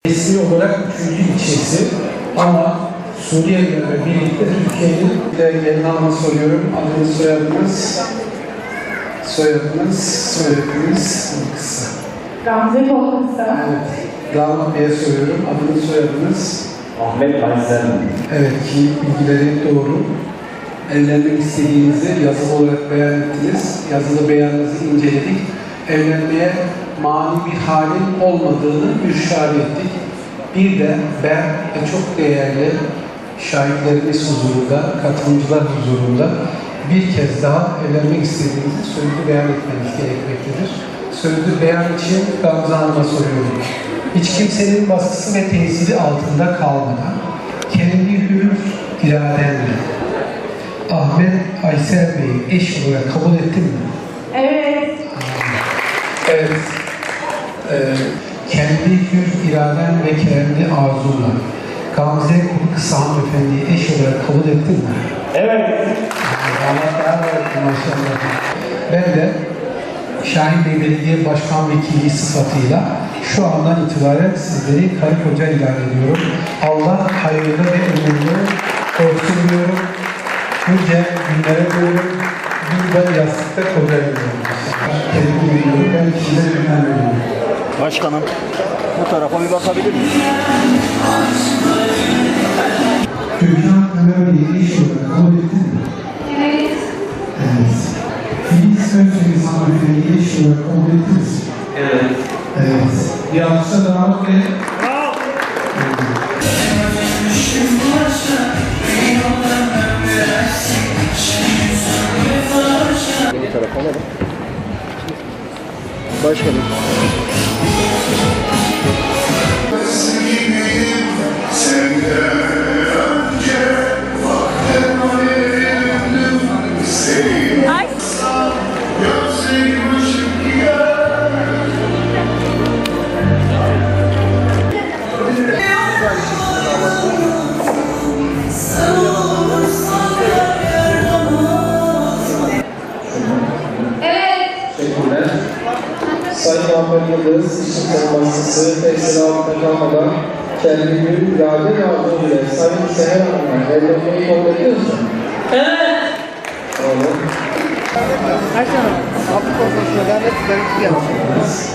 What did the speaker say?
Resmi olarak 3. ilçesi ama Suriyelilerle birlikte Türkiye'nin gelin hanıma soruyorum. Adınız, soyadınız, soyadınız kısa. Gamze Kolkısa. Evet. Damat Bey'e soruyorum. Adınız, soyadınız. Ahmet Aysel. Evet, kimlik bilgileri doğru. Evlenmek istediğinizi yazılı olarak beyan ettiniz. Yazılı beyanınızı inceledik. Evlenmeye mani bir halin olmadığını müşahede ettik. Bir de ben ve çok değerli şahitlerimiz huzurunda, katılımcılar huzurunda bir kez daha evlenmek istediğinizi sözlü beyan etmeniz gerekmektedir. Sözlü beyan için Gamze Hanım'a soruyorum. Hiç kimsenin baskısı ve tesiri altında kalmadan kendi hür iradenle Ahmet Aysel Bey'i eş olarak kabul ettin mi? Evet. Evet. Kendi hür iraden ve kendi arzunla Gamze Kolkısa hanımefendiyi eş olarak kabul ettin mi? Evet. Allah daha versin maşallah. Ben de Şahin Bey Belediye Başkan Vekili sıfatıyla şu andan itibaren sizleri karı koca ilan ediyorum. Allah hayırlı ve ömürlü olsun diyorum. Nice günlere diyorum. Bir de yastıkta koca ediyorum. Tebrik ediyorum. Ben size güven veriyorum. Başkanım, bu tarafa bir bakabilir miyim? Türkan Ömer Bey'i eş olarak kabul ettin mi? Evet. Evet. Filiz Özçelik hanımefendiyi eş olarak kabul ettiniz mi? Evet. Evet. Bir alkışla damat Bey. Bu tarafa alalım. Başkanım. Teşekkürler. Sayın Ahmet Yıldız, İşin Savunması'sı tesiri altında kalmadan kendi gün irade yardımıyla Sayın Seher Hanım'a evlenmeyi kabul ediyor musun? Evet. Tamam. Başkanım, Afrika Konsolosluğu'na lanet sizden yapmışsınız.